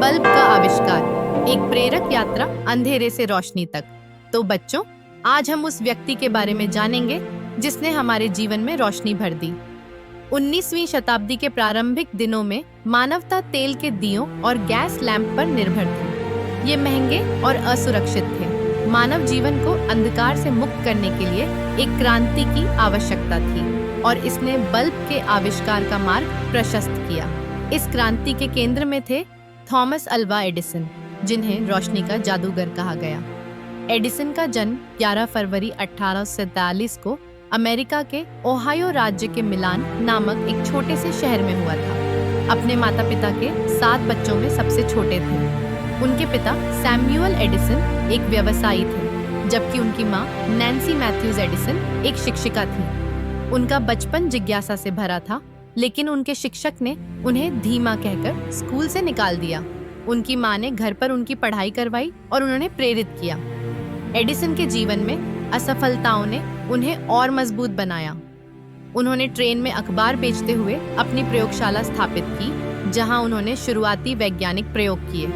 Bulb का आविष्कार, एक प्रेरक यात्रा अंधेरे से रोशनी तक। तो बच्चों, आज हम उस व्यक्ति के बारे में जानेंगे जिसने हमारे जीवन में रोशनी भर दी। 19वीं शताब्दी के प्रारंभिक दिनों में मानवता तेल के दियों और गैस लैंप पर निर्भर थी। ये महंगे और असुरक्षित थे। मानव जीवन को अंधकार से मुक्त करने के लिए एक क्रांति की आवश्यकता थी और इसने बल्ब के आविष्कार का मार्ग प्रशस्त किया। इस क्रांति के केंद्र में थे थॉमस अल्वा एडिसन, जिन्हें रोशनी का जादूगर कहा गया। एडिसन का जन्म 11 फरवरी 1847 को अमेरिका के ओहायो राज्य के मिलान नामक एक छोटे से शहर में हुआ था। अपने माता पिता के 7 बच्चों में सबसे छोटे थे। उनके पिता सैमुअल एडिसन एक व्यवसायी थे, जबकि उनकी मां नैन्सी मैथ्यूज एडिसन एक शिक्षिका थी। उनका बचपन जिज्ञासा से भरा था, लेकिन उनके शिक्षक ने उन्हें धीमा कहकर स्कूल से निकाल दिया। उनकी मां ने घर पर उनकी पढ़ाई करवाई और उन्होंने प्रेरित किया। एडिसन के जीवन में असफलताओं ने उन्हें और मजबूत बनाया। उन्होंने ट्रेन में अखबार बेचते हुए अपनी प्रयोगशाला स्थापित की, जहां उन्होंने शुरुआती वैज्ञानिक प्रयोग किए।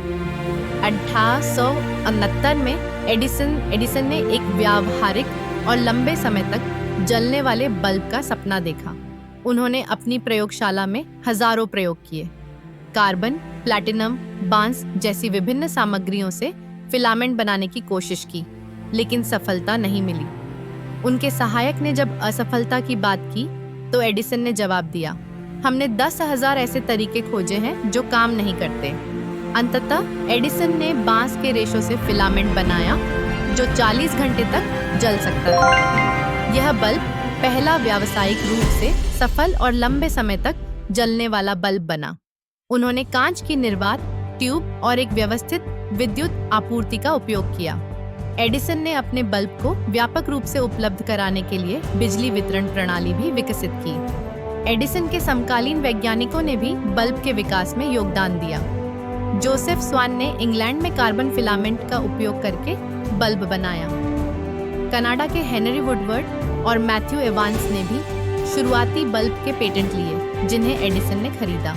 1869 में एडिसन ने एक व्यावहारिक और लंबे समय तक जलने वाले बल्ब का सपना देखा। उन्होंने अपनी प्रयोगशाला में हजारों प्रयोग किए। कार्बन, प्लैटिनम, बांस जैसी विभिन्न सामग्रियों से फिलामेंट बनाने की कोशिश की, लेकिन सफलता नहीं मिली। उनके सहायक ने जब असफलता की बात की, तो एडिसन ने जवाब दिया, हमने 10,000 ऐसे तरीके खोजे हैं जो काम नहीं करते। अंततः एडिसन ने बांस के रेशों से फिलामेंट बनाया, जो 40 घंटे तक जल सकता था। यह बल्ब पहला व्यावसायिक रूप से सफल और लंबे समय तक जलने वाला बल्ब बना। उन्होंने कांच की निर्वात, ट्यूब और एक व्यवस्थित विद्युत आपूर्ति का उपयोग किया। एडिसन ने अपने बल्ब को व्यापक रूप से उपलब्ध कराने के लिए बिजली वितरण प्रणाली भी विकसित की। एडिसन के समकालीन वैज्ञानिकों ने भी बल्ब के विकास में योगदान दिया। जोसेफ स्वान ने इंग्लैंड में कार्बन फिलामेंट का उपयोग करके बल्ब बनाया। कनाडा के हेनरी वुडवर्ड और मैथ्यू एवांस ने भी शुरुआती बल्ब के पेटेंट लिए, जिन्हें एडिसन ने खरीदा।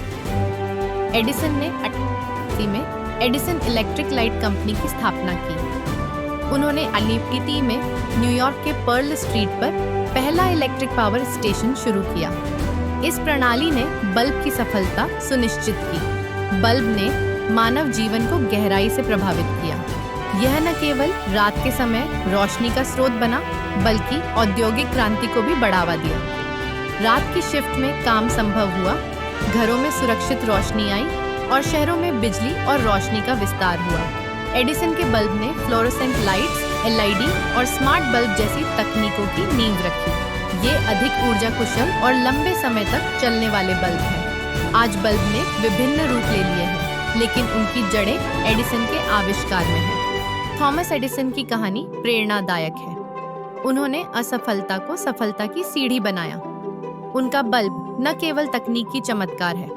एडिसन ने 1880 में एडिसन इलेक्ट्रिक लाइट कंपनी की स्थापना की। उन्होंने 1880 में न्यूयॉर्क के पर्ल स्ट्रीट पर पहला इलेक्ट्रिक पावर स्टेशन शुरू किया। इस प्रणाली ने बल्ब की सफलता सुनिश्चित की। बल्ब ने मानव जीवन को गहराई से प्रभावित किया। यह न केवल रात के समय रोशनी का स्रोत बना, बल्कि औद्योगिक क्रांति को भी बढ़ावा दिया। रात की शिफ्ट में काम संभव हुआ, घरों में सुरक्षित रोशनी आई और शहरों में बिजली और रोशनी का विस्तार हुआ। एडिसन के बल्ब ने फ्लोरोसेंट लाइट्स, एलईडी और स्मार्ट बल्ब जैसी तकनीकों की नींव रखी। ये अधिक ऊर्जा कुशल और लंबे समय तक चलने वाले बल्ब हैं। आज बल्ब ने विभिन्न रूप ले लिए हैं, लेकिन उनकी जड़ें एडिसन के आविष्कार में हैं। थॉमस एडिसन की कहानी प्रेरणादायक है। उन्होंने असफलता को सफलता की सीढ़ी बनाया। उनका बल्ब न केवल तकनीकी चमत्कार है,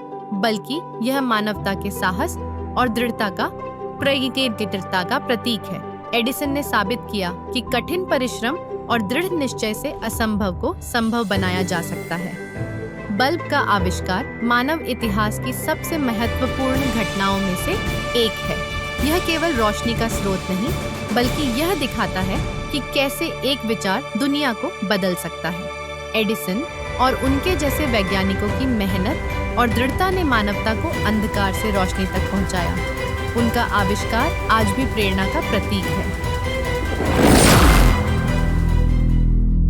बल्कि यह मानवता के साहस और दृढ़ता का प्रतीक है। एडिसन ने साबित किया कि कठिन परिश्रम और दृढ़ निश्चय से असंभव को संभव बनाया जा सकता है। बल्ब का आविष्कार मानव इतिहास की सबसे महत्वपूर्ण घटनाओं में से एक है। यह केवल रोशनी का स्रोत नहीं, बल्कि यह दिखाता है कि कैसे एक विचार दुनिया को बदल सकता है। एडिसन और उनके जैसे वैज्ञानिकों की मेहनत और दृढ़ता ने मानवता को अंधकार से रोशनी तक पहुंचाया। उनका आविष्कार आज भी प्रेरणा का प्रतीक है।